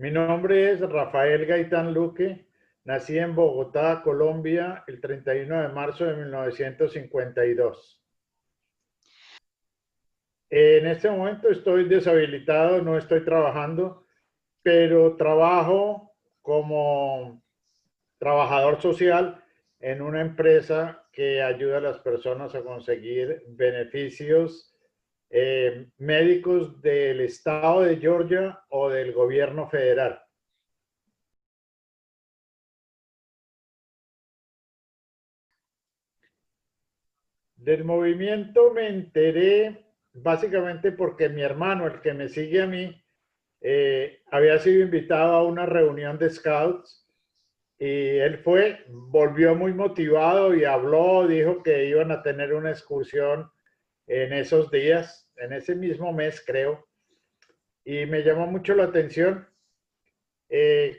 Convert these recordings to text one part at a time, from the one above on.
Mi nombre es Rafael Gaitán Luque. Nací en Bogotá, Colombia, el 31 de marzo de 1952. En este momento estoy deshabilitado, no estoy trabajando, pero trabajo como trabajador social en una empresa que ayuda a las personas a conseguir beneficios médicos del estado de Georgia o del gobierno federal. Del movimiento me enteré básicamente porque mi hermano, el que me sigue a mí, había sido invitado a una reunión de scouts y él fue, volvió muy motivado y habló, dijo que iban a tener una excursión en esos días, en ese mismo mes creo, y me llamó mucho la atención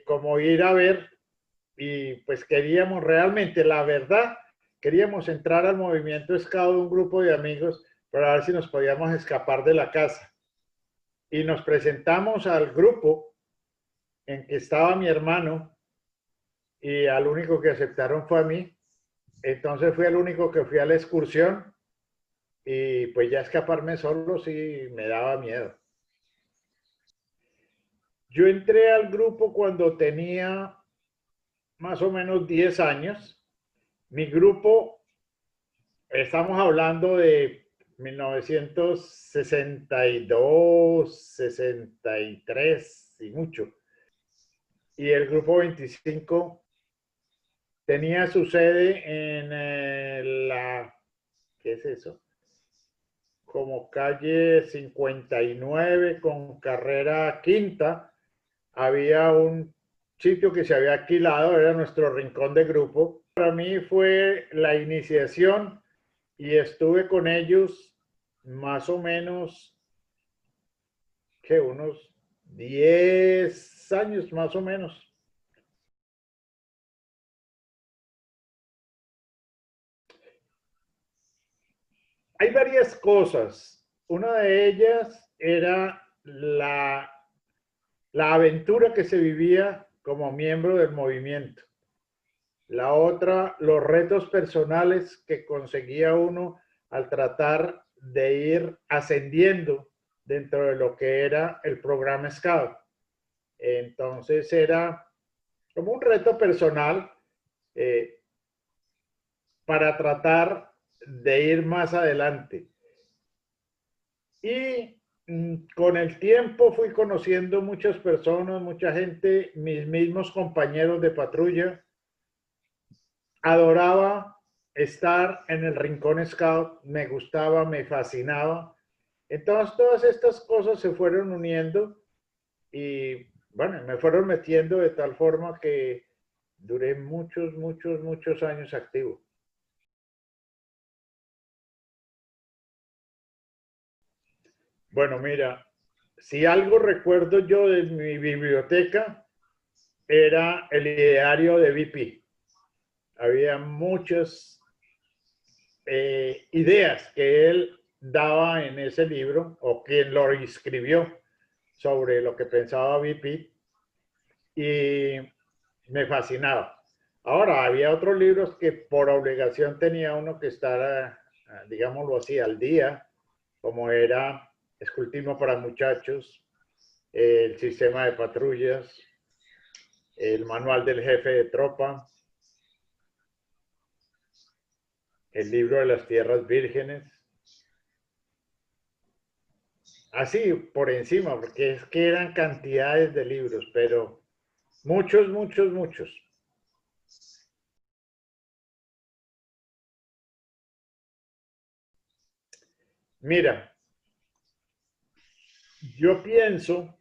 como ir a ver y pues queríamos realmente, la verdad, queríamos entrar al movimiento Scout, un grupo de amigos, para ver si nos podíamos escapar de la casa. Y nos presentamos al grupo en que estaba mi hermano y al único que aceptaron fue a mí. Entonces fui el único que fui a la excursión y pues ya escaparme solo sí me daba miedo. Yo entré al grupo cuando tenía más o menos 10 años. Mi grupo, estamos hablando de 1962, 63 y mucho. Y el grupo 25 tenía su sede en ¿qué es eso? Como calle 59 con carrera quinta. Había un sitio que se había alquilado, era nuestro rincón de grupo. Para mí fue la iniciación y estuve con ellos más o menos, que unos 10 años más o menos. Hay varias cosas. Una de ellas era la aventura que se vivía como miembro del movimiento. La otra, los retos personales que conseguía uno al tratar de ir ascendiendo dentro de lo que era el programa Scout. Entonces era como un reto personal eh, para tratar de ir más adelante. Y con el tiempo fui conociendo muchas personas, mucha gente, mis mismos compañeros de patrulla. Adoraba estar en el Rincón Scout, me gustaba, me fascinaba. Entonces todas estas cosas se fueron uniendo y bueno, me fueron metiendo de tal forma que duré muchos, muchos, muchos años activo. Bueno, mira, si algo recuerdo yo de mi biblioteca era el ideario de BP. Había muchas ideas que él daba en ese libro o quien lo escribió sobre lo que pensaba BP y me fascinaba. Ahora, había otros libros que por obligación tenía uno que estar, digámoslo así, al día, como era Escultismo para Muchachos, el Sistema de Patrullas, el Manual del Jefe de Tropa, el Libro de las Tierras Vírgenes. Así, por encima, porque es que eran cantidades de libros, pero muchos, muchos, muchos. Mira, yo pienso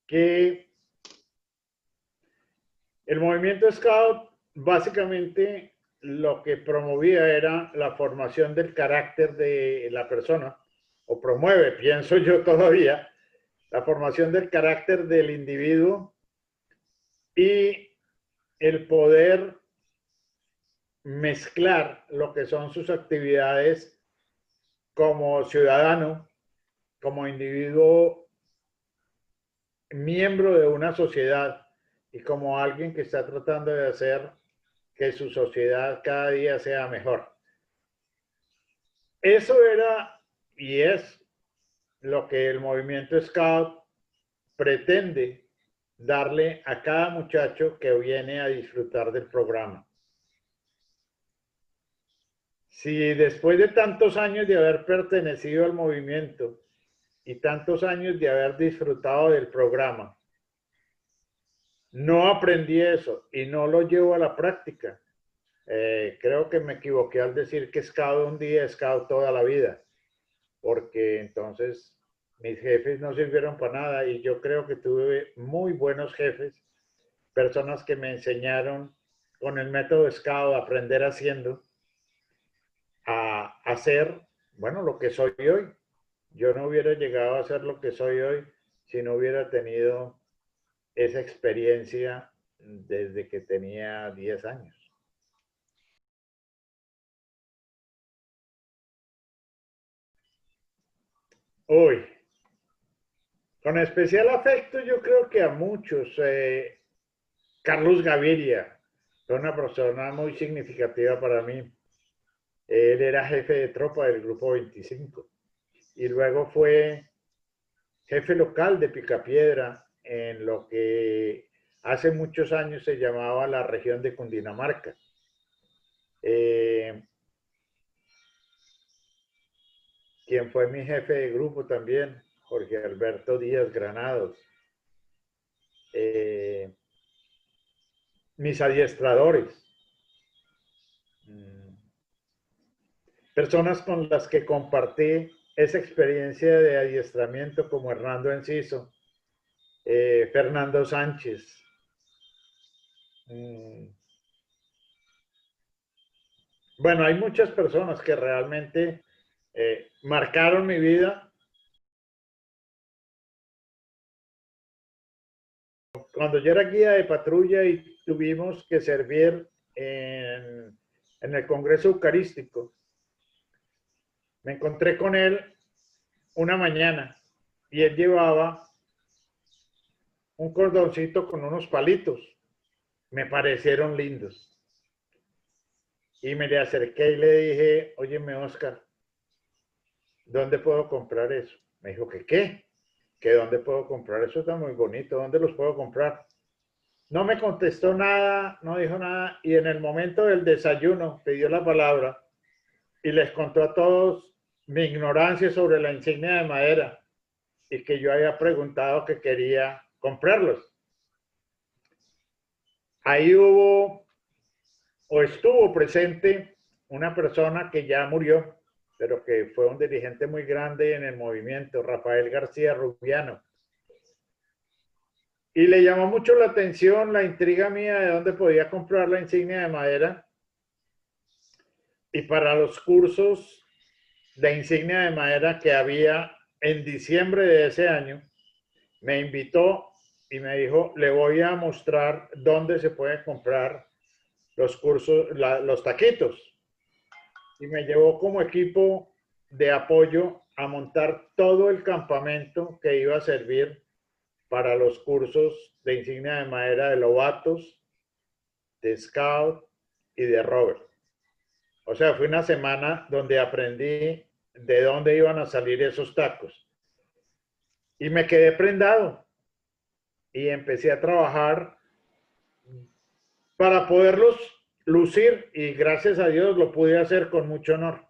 que el movimiento Scout básicamente lo que promovía era la formación del carácter de la persona, o promueve, pienso yo todavía, la formación del carácter del individuo y el poder mezclar lo que son sus actividades como ciudadano, como individuo miembro de una sociedad y como alguien que está tratando de hacer que su sociedad cada día sea mejor. Eso era y es lo que el movimiento Scout pretende darle a cada muchacho que viene a disfrutar del programa. Si después de tantos años de haber pertenecido al movimiento y tantos años de haber disfrutado del programa, no aprendí eso y no lo llevo a la práctica, creo que me equivoqué al decir que Scout un día, Scout toda la vida, porque entonces mis jefes no sirvieron para nada y yo creo que tuve muy buenos jefes, personas que me enseñaron con el método Scout, aprender haciendo, a hacer, bueno, lo que soy hoy. Yo no hubiera llegado a ser lo que soy hoy si no hubiera tenido esa experiencia desde que tenía 10 años. Hoy, con especial afecto, yo creo que a muchos. Carlos Gaviria fue una persona muy significativa para mí. Él era jefe de tropa del Grupo 25 y luego fue jefe local de Picapiedra en lo que hace muchos años se llamaba la región de Cundinamarca. Eh, quien fue mi jefe de grupo también, Jorge Alberto Díaz Granados. Eh, mis adiestradores, personas con las que compartí esa experiencia de adiestramiento como Hernando Enciso, Fernando Sánchez. Bueno, hay muchas personas que realmente marcaron mi vida. Cuando yo era guía de patrulla y tuvimos que servir en el Congreso Eucarístico, me encontré con él una mañana y él llevaba un cordoncito con unos palitos. Me parecieron lindos. Y me le acerqué y le dije, óyeme, Oscar, ¿dónde puedo comprar eso? Me dijo, ¿que qué? ¿Que dónde puedo comprar? Eso está muy bonito, ¿dónde los puedo comprar? No me contestó nada, no dijo nada, y en el momento del desayuno pidió la palabra y les contó a todos mi ignorancia sobre la insignia de madera y que yo había preguntado que quería comprarlos. Ahí hubo o estuvo presente una persona que ya murió, pero que fue un dirigente muy grande en el movimiento, Rafael García Rubiano. Y le llamó mucho la atención la intriga mía de dónde podía comprar la insignia de madera. Y para los cursos de insignia de madera que había en diciembre de ese año, me invitó y me dijo, le voy a mostrar dónde se pueden comprar los cursos, los taquitos. Y me llevó como equipo de apoyo a montar todo el campamento que iba a servir para los cursos de insignia de madera de Lobatos, de Scout y de Robert. O sea, fue una semana donde aprendí de dónde iban a salir esos tacos. Y me quedé prendado y empecé a trabajar para poderlos lucir y gracias a Dios lo pude hacer con mucho honor.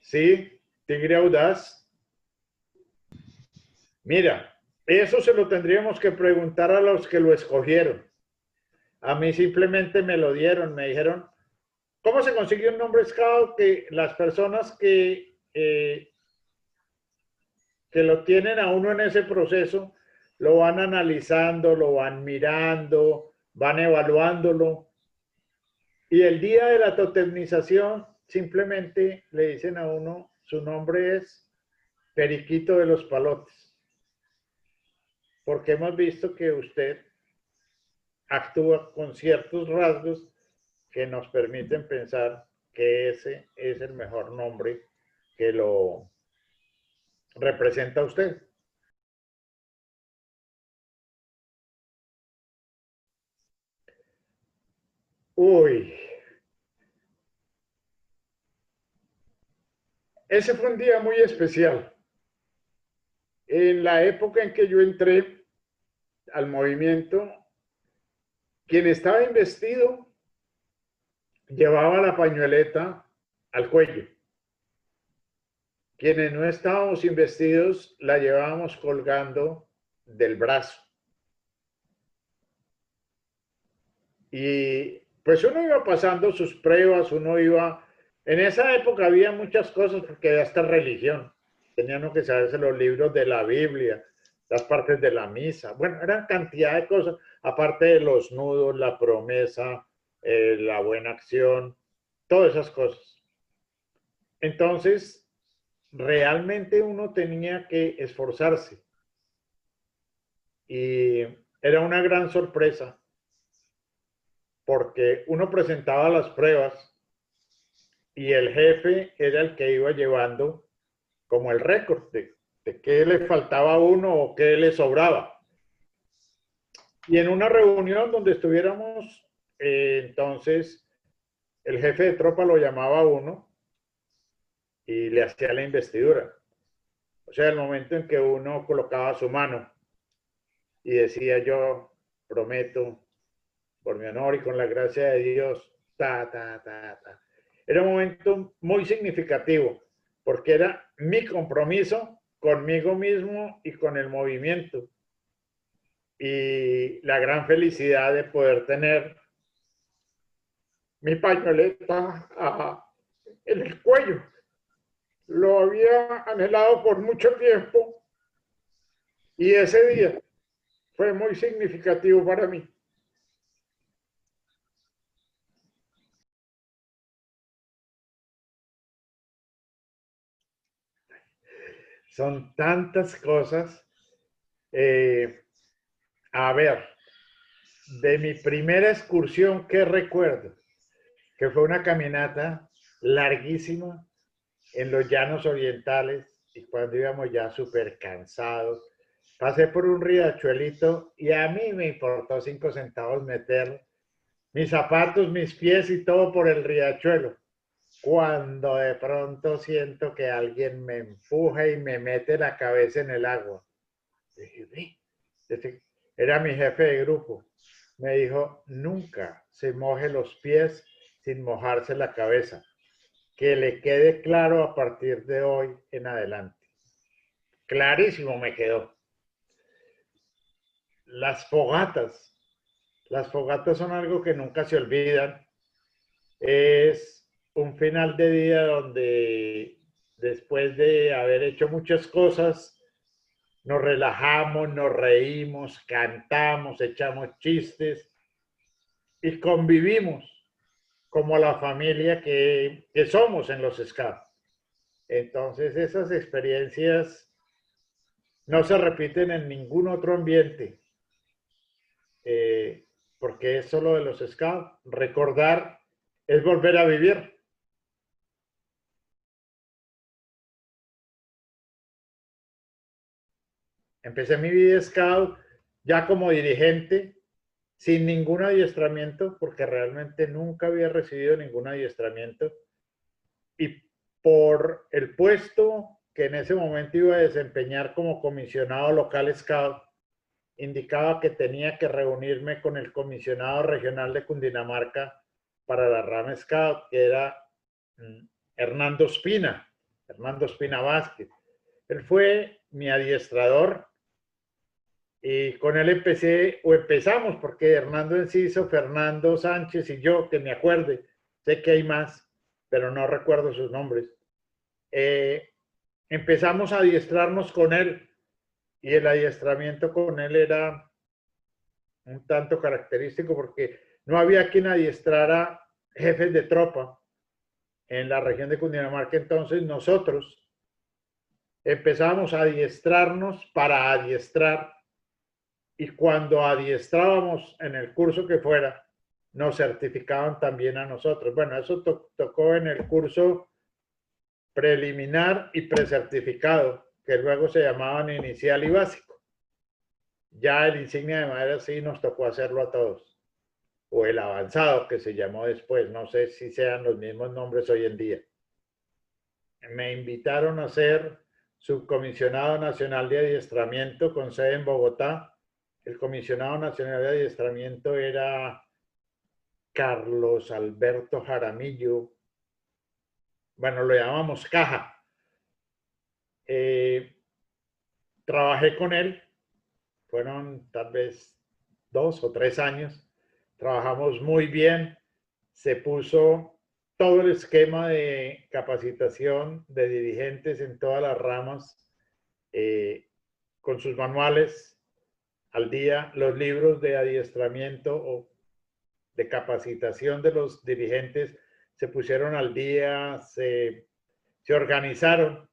Sí, Tigre Audaz. Mira, eso se lo tendríamos que preguntar a los que lo escogieron. A mí simplemente me lo dieron, me dijeron, ¿cómo se consigue un nombre scout? Que las personas que lo tienen a uno en ese proceso lo van analizando, lo van mirando, van evaluándolo. Y el día de la totemización simplemente le dicen a uno, su nombre es Periquito de los Palotes. Porque hemos visto que usted actúa con ciertos rasgos que nos permiten pensar que ese es el mejor nombre que lo representa a usted. Uy, ese fue un día muy especial. En la época en que yo entré al movimiento, quien estaba investido llevaba la pañoleta al cuello. Quienes no estábamos investidos la llevábamos colgando del brazo. Y pues uno iba pasando sus pruebas, uno iba... En esa época había muchas cosas porque había hasta religión. Tenían que saberse los libros de la Biblia, las partes de la misa. Bueno, eran cantidad de cosas, aparte de los nudos, la promesa, la buena acción, todas esas cosas. Entonces, realmente uno tenía que esforzarse y era una gran sorpresa porque uno presentaba las pruebas y el jefe era el que iba llevando como el récord de qué le faltaba a uno o qué le sobraba. Y en una reunión donde estuviéramos, entonces el jefe de tropa lo llamaba a uno y le hacía la investidura. O sea, el momento en que uno colocaba su mano y decía yo prometo por mi honor y con la gracia de Dios, ta, ta, ta, ta. Era un momento muy significativo porque era mi compromiso conmigo mismo y con el movimiento y la gran felicidad de poder tener mi pañoleta en el cuello. Lo había anhelado por mucho tiempo y ese día fue muy significativo para mí. Son tantas cosas. Eh, a ver, de mi primera excursión, ¿qué recuerdo? Que fue una caminata larguísima en los llanos orientales y cuando íbamos ya súper cansados, pasé por un riachuelito y a mí me importó 5 centavos meter mis zapatos, mis pies y todo por el riachuelo. Cuando de pronto siento que alguien me empuja y me mete la cabeza en el agua. Dije, era mi jefe de grupo. Me dijo, nunca se moje los pies sin mojarse la cabeza. Que le quede claro a partir de hoy en adelante. Clarísimo me quedó. Las fogatas. Las fogatas son algo que nunca se olvidan. Es un final de día donde después de haber hecho muchas cosas, nos relajamos, nos reímos, cantamos, echamos chistes y convivimos como la familia que somos en los scouts. Entonces esas experiencias no se repiten en ningún otro ambiente, eh, porque es solo de los scouts. Recordar es volver a vivir. Empecé mi vida scout ya como dirigente, sin ningún adiestramiento, porque realmente nunca había recibido ningún adiestramiento. Y por el puesto que en ese momento iba a desempeñar como comisionado local scout, indicaba que tenía que reunirme con el comisionado regional de Cundinamarca para la rama scout, que era mm, Hernando Espina, Hernando Espina Vázquez. Él fue mi adiestrador y con él empecé, o empezamos, porque Hernando Enciso, Fernando Sánchez y yo, que me acuerde, sé que hay más, pero no recuerdo sus nombres, eh, empezamos a adiestrarnos con él y el adiestramiento con él era un tanto característico porque no había quien adiestrara jefes de tropa en la región de Cundinamarca. Entonces nosotros empezamos a adiestrarnos para adiestrar y cuando adiestrábamos en el curso que fuera, nos certificaban también a nosotros. Bueno, eso tocó en el curso preliminar y precertificado, que luego se llamaban inicial y básico. Ya el insignia de madera sí nos tocó hacerlo a todos. O el avanzado, que se llamó después. No sé si sean los mismos nombres hoy en día. Me invitaron a ser subcomisionado nacional de adiestramiento con sede en Bogotá. El comisionado nacional de adiestramiento era Carlos Alberto Jaramillo. Bueno, lo llamamos Caja. Trabajé con él, fueron tal vez 2 o 3 años. Trabajamos muy bien. Se puso todo el esquema de capacitación de dirigentes en todas las ramas, con sus manuales al día, los libros de adiestramiento o de capacitación de los dirigentes se pusieron al día, se organizaron,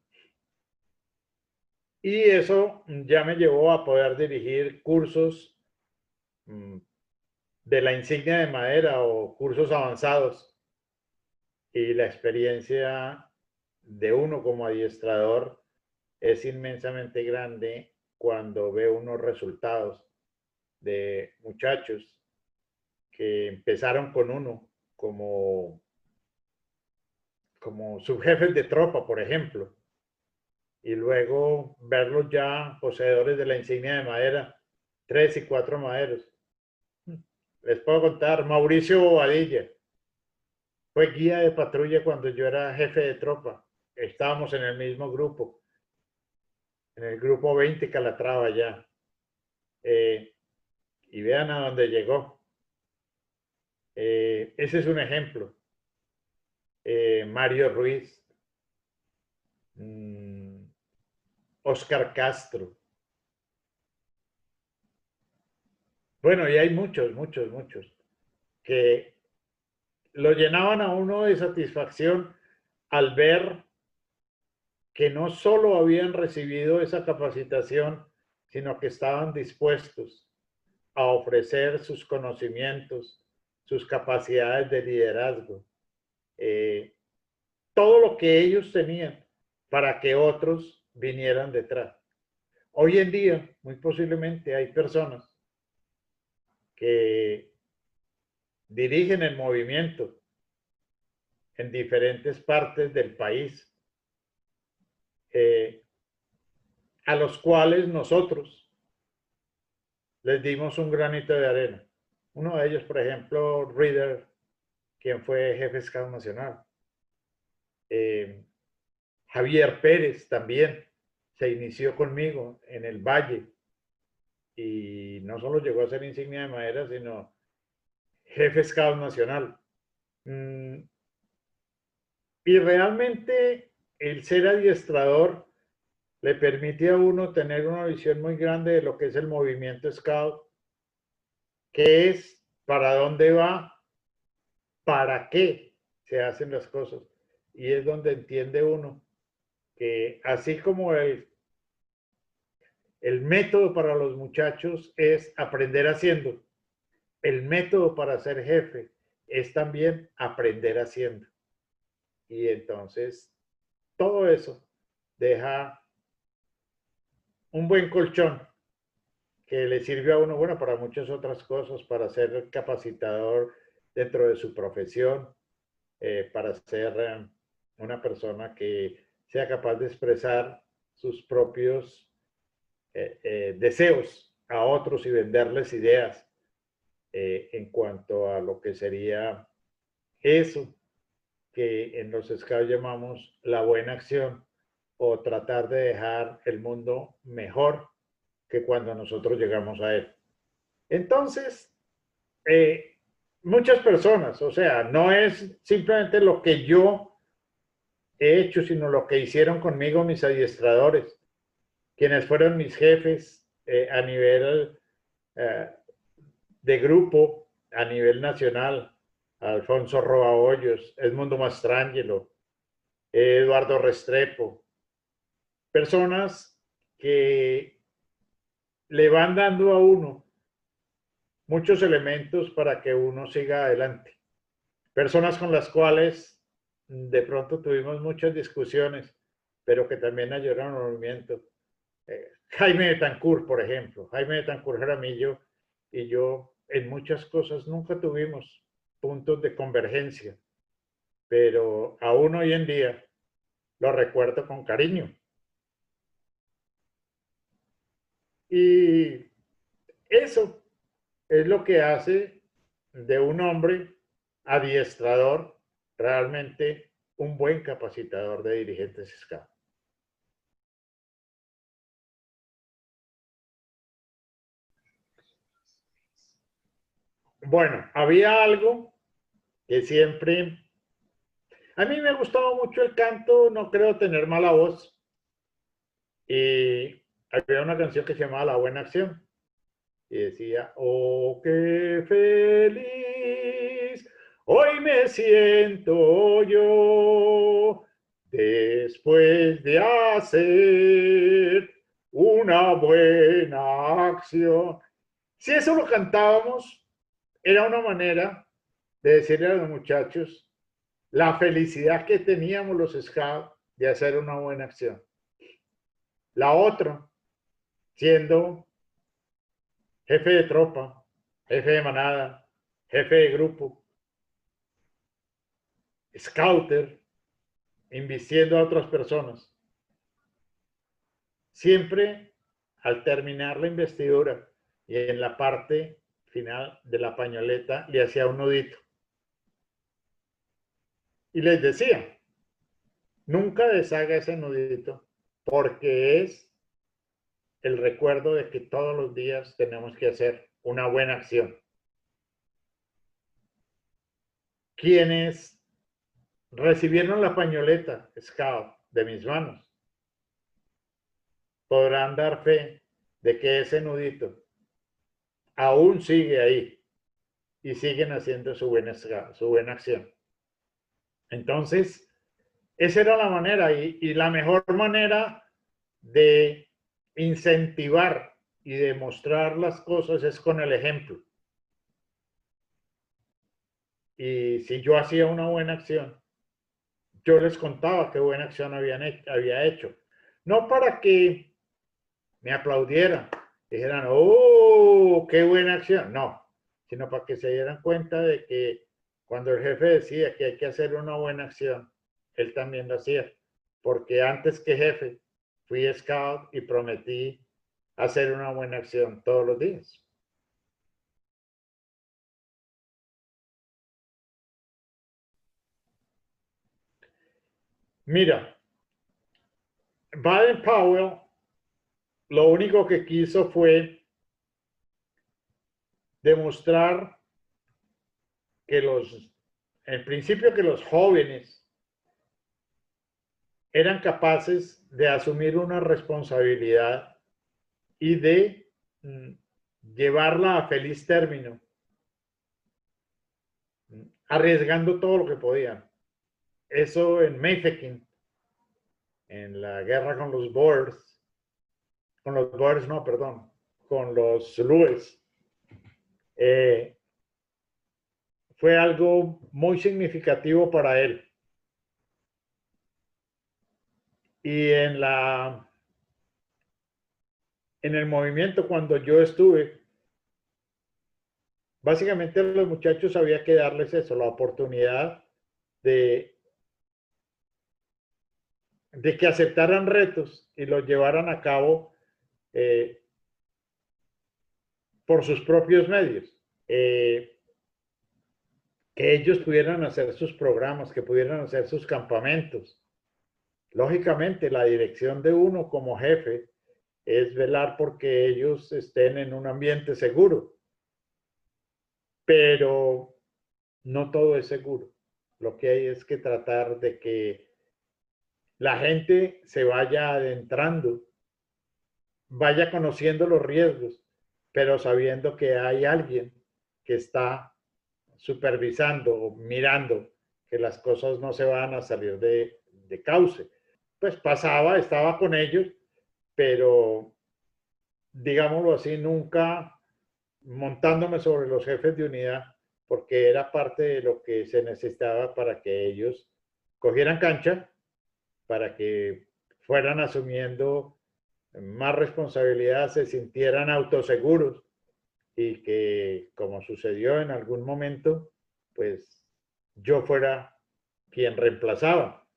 y eso ya me llevó a poder dirigir cursos de la insignia de madera o cursos avanzados, y la experiencia de uno como adiestrador es inmensamente grande cuando ve unos resultados de muchachos que empezaron con uno como subjefes de tropa, por ejemplo, y luego verlos ya poseedores de la insignia de madera, 3 y 4 maderos. Les puedo contar, Mauricio Bobadilla fue guía de patrulla cuando yo era jefe de tropa. Estábamos en el mismo grupo, en el grupo 20 Calatrava ya. Y vean a dónde llegó. Ese es un ejemplo. Mario Ruiz, Oscar Castro. Bueno, y hay muchos, muchos, muchos que lo llenaban a uno de satisfacción al ver que no solo habían recibido esa capacitación, sino que estaban dispuestos a ofrecer sus conocimientos, sus capacidades de liderazgo, todo lo que ellos tenían para que otros vinieran detrás. Hoy en día, muy posiblemente, hay personas que dirigen el movimiento en diferentes partes del país, a los cuales nosotros les dimos un granito de arena. Uno de ellos, por ejemplo, Reader, quien fue jefe Scout Nacional. Javier Pérez también se inició conmigo en el Valle y no solo llegó a ser insignia de madera, sino jefe Scout Nacional. Y realmente el ser adiestrador le permite a uno tener una visión muy grande de lo que es el movimiento Scout, qué es, para dónde va, para qué se hacen las cosas. Y es donde entiende uno que así como el método para los muchachos es aprender haciendo, el método para ser jefe es también aprender haciendo. Y entonces todo eso deja un buen colchón que le sirve a uno, bueno, para muchas otras cosas, para ser capacitador dentro de su profesión, para ser una persona que sea capaz de expresar sus propios deseos a otros y venderles ideas en cuanto a lo que sería eso que en los scouts llamamos la buena acción, o tratar de dejar el mundo mejor que cuando nosotros llegamos a él. Entonces, muchas personas, o sea, no es simplemente lo que yo he hecho, sino lo que hicieron conmigo mis adiestradores, quienes fueron mis jefes a nivel de grupo, a nivel nacional: Alfonso Roa Hoyos, Edmundo Mastrangelo, Eduardo Restrepo, personas que le van dando a uno muchos elementos para que uno siga adelante. Personas con las cuales de pronto tuvimos muchas discusiones, pero que también ayudaron al movimiento. Jaime Betancourt, por ejemplo. Jaime Betancourt Jaramillo y yo en muchas cosas nunca tuvimos puntos de convergencia, pero aún hoy en día lo recuerdo con cariño. Y eso es lo que hace de un hombre adiestrador realmente un buen capacitador de dirigentes SCAD. Bueno, había algo que siempre... A mí me gustaba mucho el canto, no creo tener mala voz. Y había una canción que se llamaba La Buena Acción. Y decía, oh, qué feliz, hoy me siento yo, después de hacer una buena acción. Si eso lo cantábamos, era una manera de decirle a los muchachos la felicidad que teníamos los scouts de hacer una buena acción. La otra, siendo jefe de tropa, jefe de manada, jefe de grupo, scouter, invistiendo a otras personas. Siempre al terminar la investidura y en la parte final de la pañoleta le hacía un nudito. Y les decía, nunca deshaga ese nudito porque es el recuerdo de que todos los días tenemos que hacer una buena acción. Quienes recibieron la pañoleta Scout de mis manos podrán dar fe de que ese nudito aún sigue ahí y siguen haciendo su buena acción. Entonces, esa era la manera y la mejor manera de incentivar y demostrar las cosas es con el ejemplo. Y si yo hacía una buena acción, yo les contaba qué buena acción había hecho. No para que me aplaudieran, dijeran, oh, qué buena acción. No, sino para que se dieran cuenta de que cuando el jefe decía que hay que hacer una buena acción, él también lo hacía. Porque antes que jefe, fui scout y prometí hacer una buena acción todos los días. Mira, Baden-Powell lo único que quiso fue demostrar que en principio que los jóvenes eran capaces de asumir una responsabilidad y de llevarla a feliz término, arriesgando todo lo que podían. Eso en Mafeking, en la guerra con los Boers no, perdón, con los Zulúes, fue algo muy significativo para él. Y en el movimiento, cuando yo estuve, básicamente a los muchachos había que darles eso, la oportunidad de, de que aceptaran retos y los llevaran a cabo por sus propios medios. Que ellos pudieran hacer sus programas, que pudieran hacer sus campamentos. Lógicamente, la dirección de uno como jefe es velar porque ellos estén en un ambiente seguro, pero no todo es seguro. Lo que hay es que tratar de que la gente se vaya adentrando, vaya conociendo los riesgos, pero sabiendo que hay alguien que está supervisando o mirando que las cosas no se van a salir de cauce. Pues pasaba, estaba con ellos, pero digámoslo así, nunca montándome sobre los jefes de unidad, porque era parte de lo que se necesitaba para que ellos cogieran cancha, para que fueran asumiendo más responsabilidad, se sintieran autoseguros y que, como sucedió en algún momento, pues yo fuera quien reemplazaba,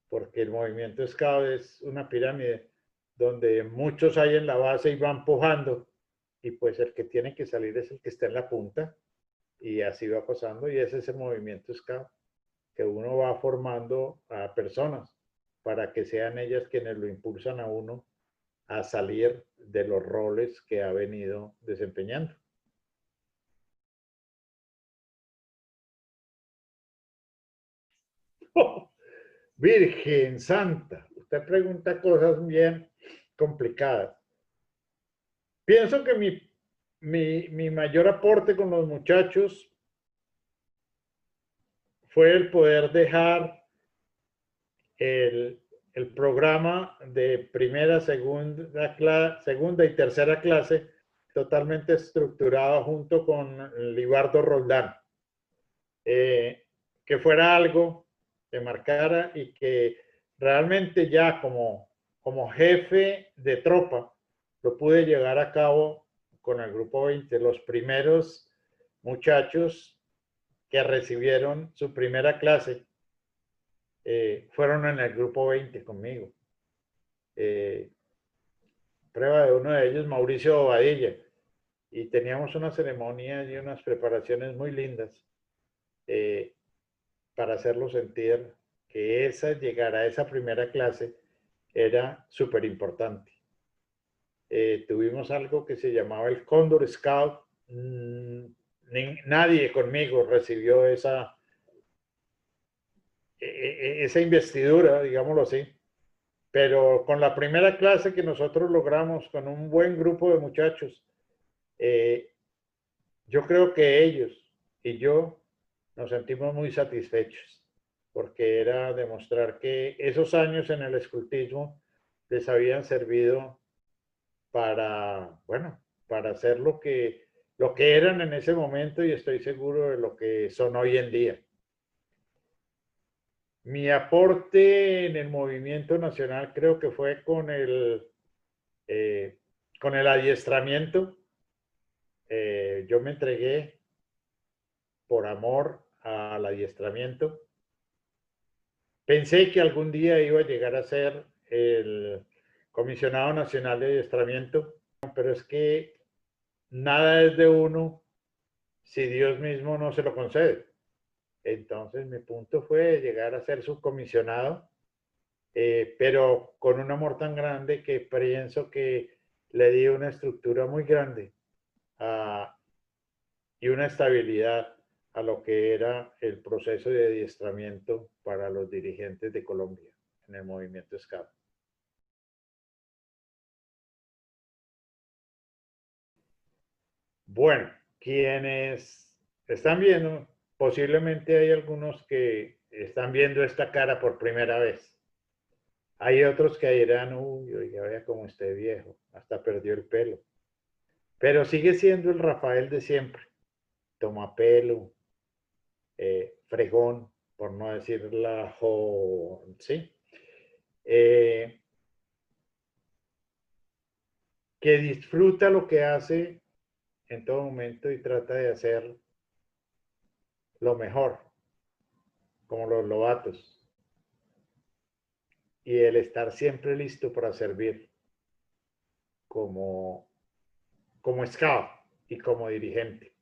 porque el movimiento Scout es una pirámide donde muchos hay en la base y van pujando, y pues el que tiene que salir es el que está en la punta, y así va pasando, y ese es el movimiento Scout, que uno va formando a personas para que sean ellas quienes lo impulsan a uno a salir de los roles que ha venido desempeñando. Oh, Virgen Santa, usted pregunta cosas bien complicadas. Pienso que mi mayor aporte con los muchachos fue el poder dejar el, el programa de primera, segunda y tercera clase totalmente estructurado junto con Libardo Roldán. Que fuera algo que marcara y que realmente ya como jefe de tropa lo pude llevar a cabo con el grupo 20. Los primeros muchachos que recibieron su primera clase fueron en el grupo 20 conmigo. Prueba de uno de ellos, Mauricio Bobadilla, y teníamos una ceremonia y unas preparaciones muy lindas para hacerlo sentir que llegar a esa primera clase era súper importante. Tuvimos algo que se llamaba el Cóndor Scout. Nadie conmigo recibió esa investidura, digámoslo así. Pero con la primera clase que nosotros logramos con un buen grupo de muchachos, yo creo que ellos y yo nos sentimos muy satisfechos, porque era demostrar que esos años en el escultismo les habían servido para, bueno, para hacer lo que eran en ese momento, y estoy seguro de lo que son hoy en día. Mi aporte en el movimiento nacional creo que fue con el adiestramiento. Yo me entregué por amor al adiestramiento. Pensé que algún día iba a llegar a ser el comisionado nacional de adiestramiento, pero es que nada es de uno si Dios mismo no se lo concede. Entonces mi punto fue llegar a ser subcomisionado, pero con un amor tan grande que pienso que le di una estructura muy grande y una estabilidad a lo que era el proceso de adiestramiento para los dirigentes de Colombia en el movimiento Scout. Bueno, quienes están viendo, posiblemente hay algunos que están viendo esta cara por primera vez. Hay otros que dirán, uy, oiga, vea cómo esté viejo, hasta perdió el pelo. Pero sigue siendo el Rafael de siempre. Toma pelo, fregón, por no decir ¿sí? Que disfruta lo que hace en todo momento y trata de hacer lo mejor, como los lobatos. Y el estar siempre listo para servir como, como scout y como dirigente.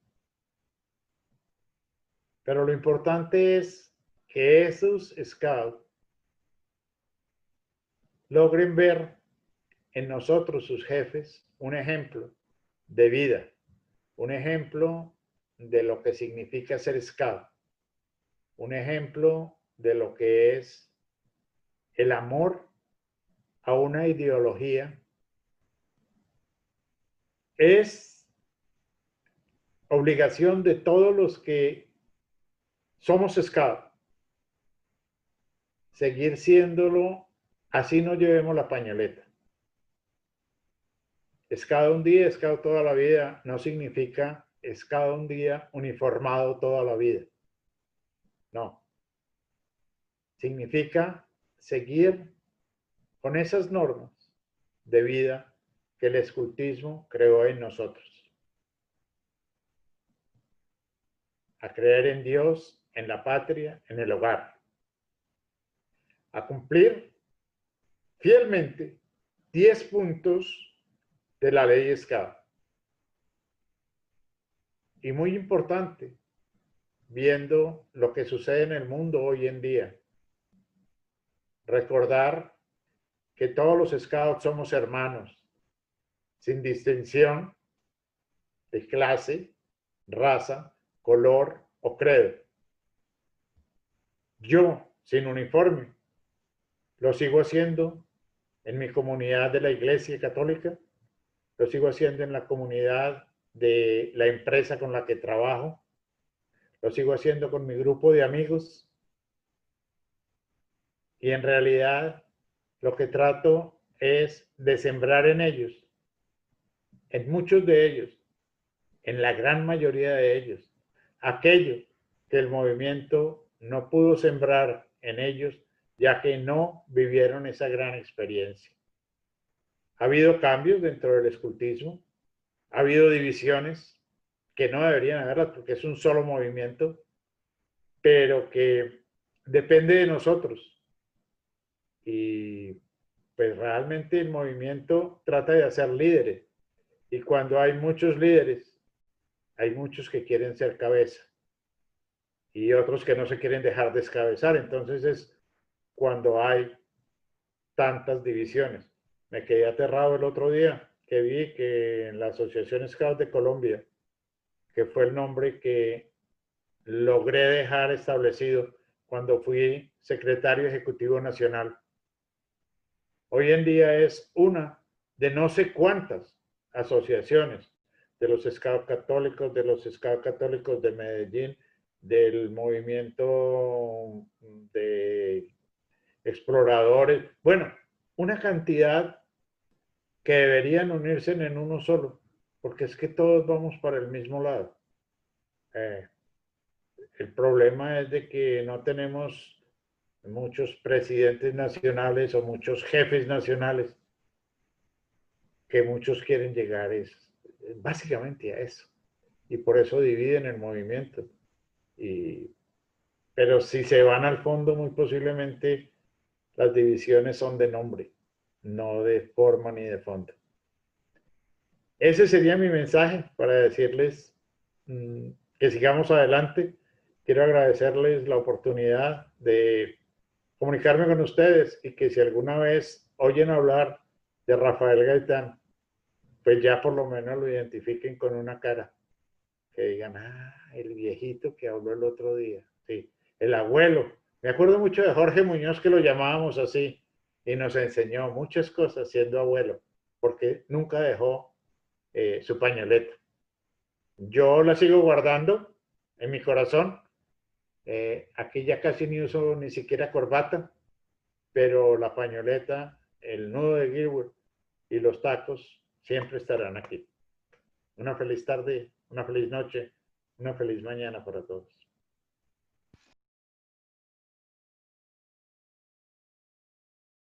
Pero lo importante es que esos scouts logren ver en nosotros, sus jefes, un ejemplo de vida, un ejemplo de lo que significa ser scout, un ejemplo de lo que es el amor a una ideología. Es obligación de todos los que somos scout seguir siéndolo, así no llevemos la pañoleta. Scout un día, Scout toda la vida, no significa Scout un día uniformado toda la vida. No. Significa seguir con esas normas de vida que el escultismo creó en nosotros. A creer en Dios, en la patria, en el hogar. A cumplir fielmente 10 puntos de la ley Scout. Y muy importante, viendo lo que sucede en el mundo hoy en día, recordar que todos los Scouts somos hermanos, sin distinción de clase, raza, color o credo. Yo, sin uniforme, lo sigo haciendo en mi comunidad de la Iglesia Católica, lo sigo haciendo en la comunidad de la empresa con la que trabajo, lo sigo haciendo con mi grupo de amigos y en realidad lo que trato es de sembrar en ellos, en muchos de ellos, en la gran mayoría de ellos, aquello que el movimiento no pudo sembrar en ellos, ya que no vivieron esa gran experiencia. Ha habido cambios dentro del escultismo, ha habido divisiones que no deberían haberlas porque es un solo movimiento, pero que depende de nosotros. Y pues realmente el movimiento trata de hacer líderes. Y cuando hay muchos líderes, hay muchos que quieren ser cabeza y otros que no se quieren dejar descabezar. Entonces es cuando hay tantas divisiones. Me quedé aterrado el otro día que vi que en la Asociación Scout de Colombia, que fue el nombre que logré dejar establecido cuando fui secretario ejecutivo nacional, hoy en día es una de no sé cuántas asociaciones de los Scouts católicos, de los Scouts católicos de Medellín, del movimiento de exploradores, bueno, una cantidad que deberían unirse en uno solo, porque es que todos vamos para el mismo lado. El problema es de que no tenemos muchos presidentes nacionales o muchos jefes nacionales que muchos quieren llegar básicamente a eso. Y por eso dividen el movimiento. Pero si se van al fondo, muy posiblemente las divisiones son de nombre, no de forma ni de fondo. Ese sería mi mensaje para decirles que sigamos adelante. Quiero agradecerles la oportunidad de comunicarme con ustedes y que si alguna vez oyen hablar de Rafael Gaitán, pues ya por lo menos lo identifiquen con una cara, que digan, el viejito que habló el otro día, sí, el abuelo. Me acuerdo mucho de Jorge Muñoz, que lo llamábamos así, y nos enseñó muchas cosas siendo abuelo, porque nunca dejó su pañoleta. Yo la sigo guardando en mi corazón. Aquí ya casi ni uso ni siquiera corbata, pero la pañoleta, el nudo de Gilbert y los tacos siempre estarán aquí. Una feliz tarde, una feliz noche, una feliz mañana para todos.